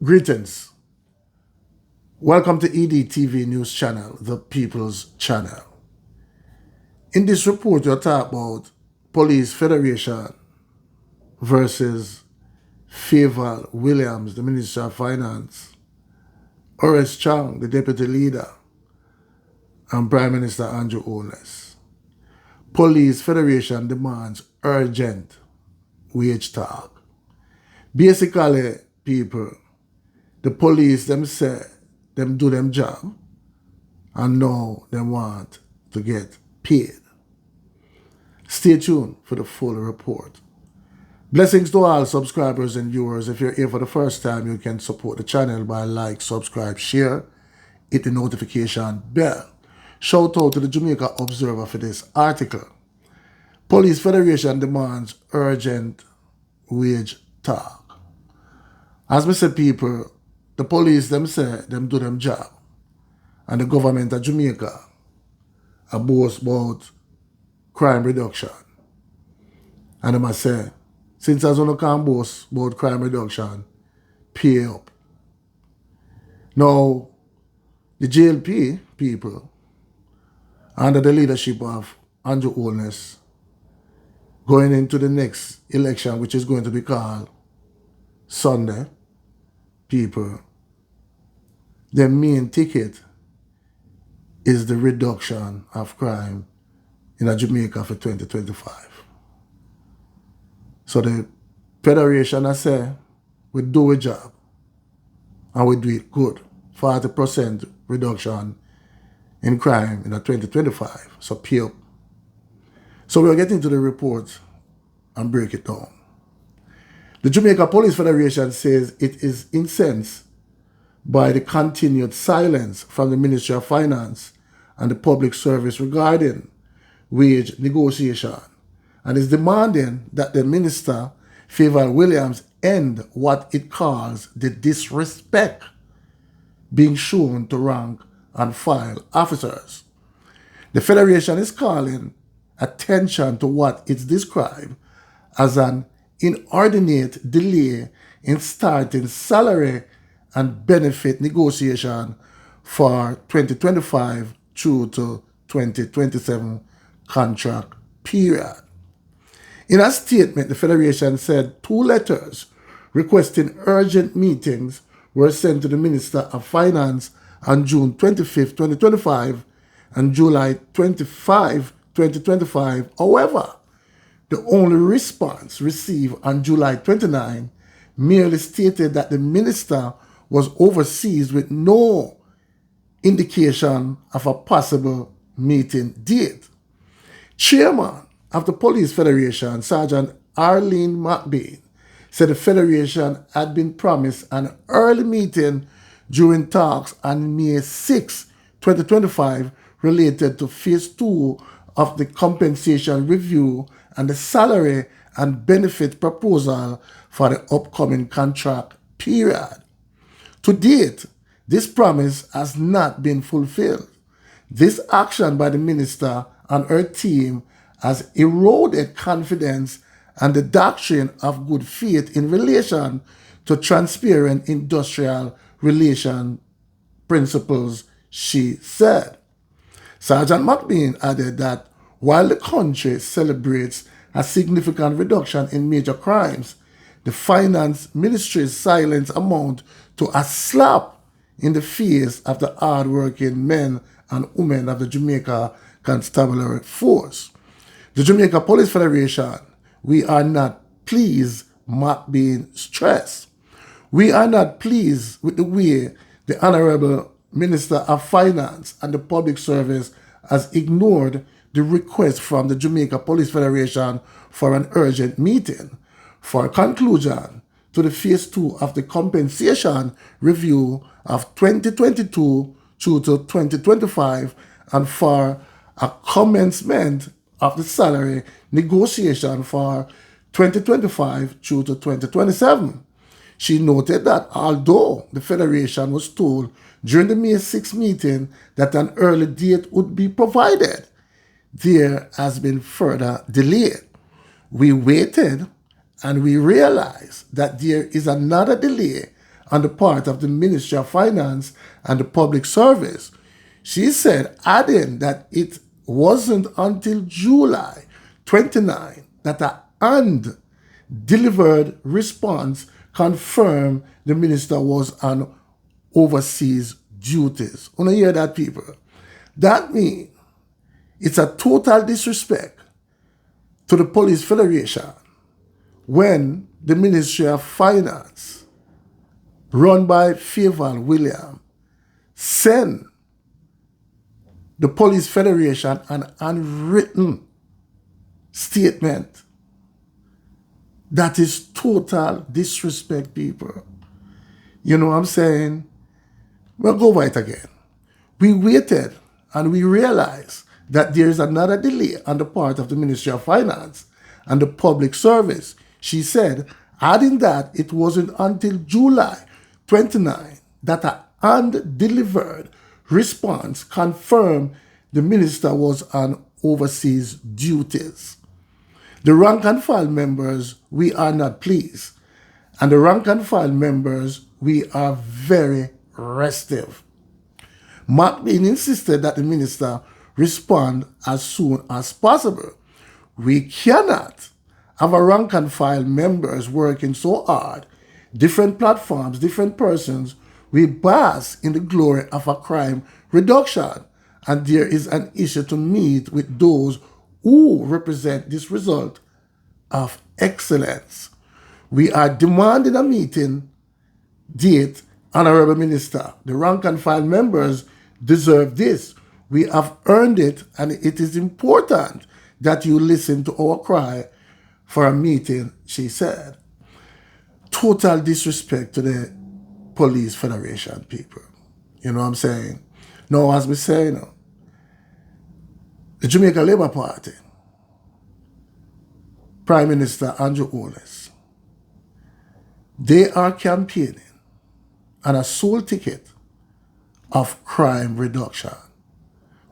Greetings. Welcome to EDTV News Channel, the People's Channel. In this report, you'll talk about Police Federation versus Fayval Williams, the Minister of Finance, Horace CHANG, the Deputy Leader, and Prime Minister HOLNESS. Police Federation demands urgent wage talk. Basically, people, the police them say them do them job and now they want to get paid. Stay tuned for the full report. Blessings to all subscribers and viewers. If you're here for the first time, you can support the channel by like, subscribe, share, hit the notification bell. Shout out to the Jamaica Observer for this article. Police Federation demands urgent wage talk. As we say, people, the police them say them do them job. And the government of Jamaica boast about crime reduction. And they must say, since as one can boast about crime reduction, pay up. Now, the JLP people, under the leadership of HOLNESS, going into the next election, which is going to be called Sunday, people, their main ticket is the reduction of crime in Jamaica for 2025. So the Federation, I say, we do a job and we do it good. 40% reduction in crime in 2025. So pay up. So we'll get into the report and break it down. The Jamaica Police Federation says it is incensed by the continued silence from the Ministry of Finance and the Public Service regarding wage negotiation and is demanding that the Minister, Fayval Williams, end what it calls the disrespect being shown to rank and file officers. The Federation is calling attention to what it's described as an inordinate delay in starting salary and benefit negotiation for 2025 through to 2027 contract period. In a statement, the Federation said 2 letters requesting urgent meetings were sent to the Minister of Finance on June 25, 2025 and July 25, 2025. However, the only response received on July 29 merely stated that the minister was overseas with no indication of a possible meeting date. Chairman of the Police Federation, Sergeant Arlene McBain, said the Federation had been promised an early meeting during talks on May 6, 2025 related to Phase 2 of the compensation review and the salary and benefit proposal for the upcoming contract period. To date, this promise has not been fulfilled. This action by the minister and her team has eroded confidence and the doctrine of good faith in relation to transparent industrial relation principles, she said. Sergeant McBain added that while the country celebrates a significant reduction in major crimes, the Finance Ministry's silence amounts to a slap in the face of the hard-working men and women of the Jamaica Constabulary Force. The Jamaica Police Federation, we are not pleased, McBain stressed. We are not pleased with the way the Honorable Minister of Finance and the Public Service has ignored the request from the Jamaica Police Federation for an urgent meeting for conclusion to the Phase 2 of the compensation review of 2022 through to 2025 and for a commencement of the salary negotiation for 2025 through to 2027. She noted that although the Federation was told during the May 6 meeting that an early date would be provided, there has been further delay. We waited and we realized that there is another delay on the part of the Ministry of Finance and the Public Service. She said, adding that it wasn't until July 29 that a undelivered response confirmed the minister was on overseas duties. Want to hear that, people? That means it's a total disrespect to the Police Federation when the Ministry of Finance, run by Fayval William, send the Police Federation an unwritten statement. That is total disrespect, people. You know what I'm saying? We'll go over it again. We waited and we realized that there is another delay on the part of the Ministry of Finance and the Public Service. She said, adding that it wasn't until July 29 that an undelivered response confirmed the minister was on overseas duties. The rank and file members, we are not pleased. And the rank and file members, we are very restive. Mark Bean insisted that the minister respond as soon as possible. We cannot have a rank and file members working so hard, different platforms, different persons. We bask in the glory of a crime reduction, and there is an issue to meet with those who represent this result of excellence. We are demanding a meeting date, Honorable Minister. The rank and file members deserve this. We have earned it, and it is important that you listen to our cry for a meeting, she said. Total disrespect to the Police Federation, people. You know what I'm saying? Now, as we say, the Jamaica Labour Party, Prime Minister Andrew Holness, they are campaigning on a sole ticket of crime reduction.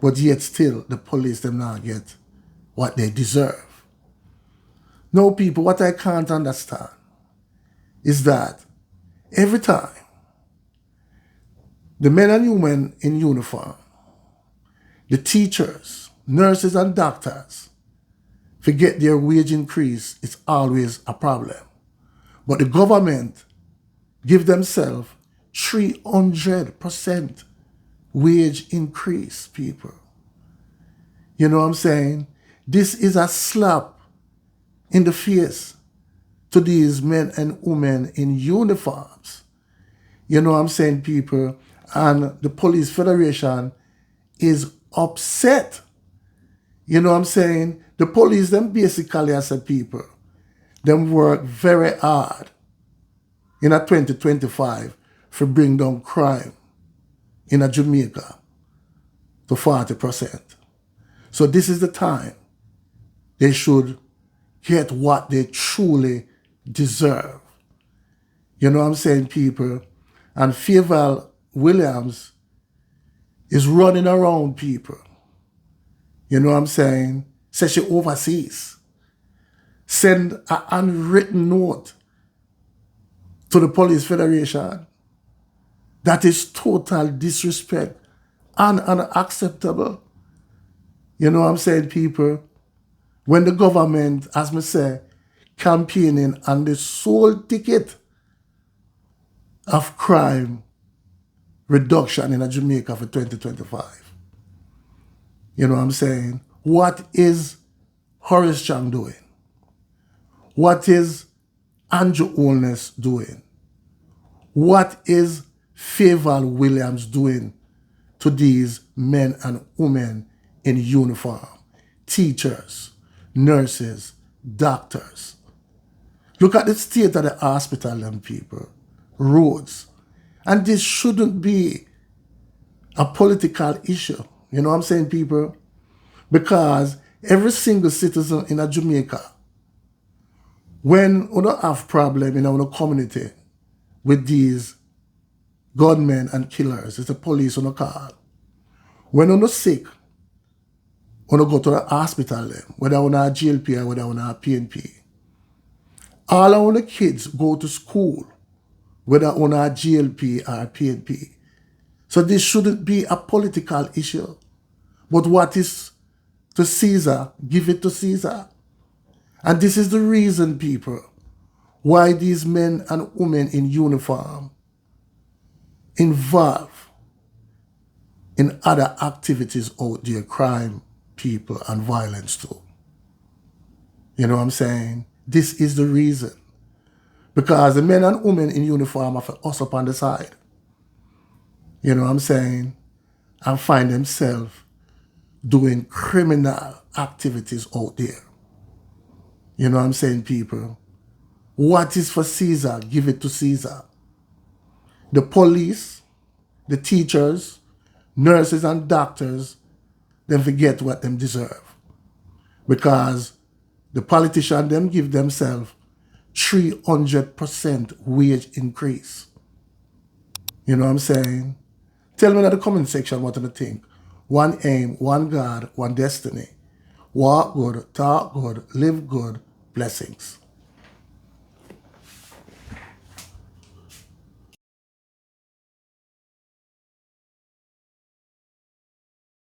But yet still, the police them not get what they deserve. No, people, what I can't understand is that every time the men and women in uniform, the teachers, nurses and doctors, forget their wage increase, it's always a problem. But the government give themselves 300% wage increase, people. You know what I'm saying? This is a slap in the face to these men and women in uniforms. You know what I'm saying, people? And the Police Federation is upset. You know what I'm saying? The police, them basically as a people, them work very hard in a 2025 for bring down crime in a Jamaica to 40%. So this is the time they should get what they truly deserve. You know what I'm saying, people? And Fayval Williams is running around people. You know what I'm saying? Says she overseas. Send an unwritten note to the Police Federation. That is total disrespect and unacceptable. You know what I'm saying, people? When the government, as me say, campaigning on the sole ticket of crime reduction in Jamaica for 2025. You know what I'm saying? What is Horace CHANG doing? What is Andrew HOLNESS doing? What is Fayval Williams doing to these men and women in uniform? Teachers, nurses, doctors. Look at the state of the hospital and people, roads. And this shouldn't be a political issue. You know what I'm saying, people? Because every single citizen in a Jamaica, when we don't have problem in our community with these gunmen and killers, it's the police on the call. When we're sick, we go to the hospital, whether we're a GLP or whether we're a PNP. All our kids go to school whether on our GLP or PNP. So this shouldn't be a political issue. But what is to Caesar, give it to Caesar. And this is the reason, people, why these men and women in uniform involved in other activities out there, crime, people, and violence too. You know what I'm saying? This is the reason. Because the men and women in uniform have us up on the side. You know what I'm saying? And find themselves doing criminal activities out there. You know what I'm saying, people? What is for Caesar, give it to Caesar. The police, the teachers, nurses and doctors, them forget what them deserve. Because the politicians, them give themselves 300% wage increase. You know what I'm saying? Tell me in the comment section what you think. One aim, one God, one destiny. Walk good, talk good, live good. Blessings.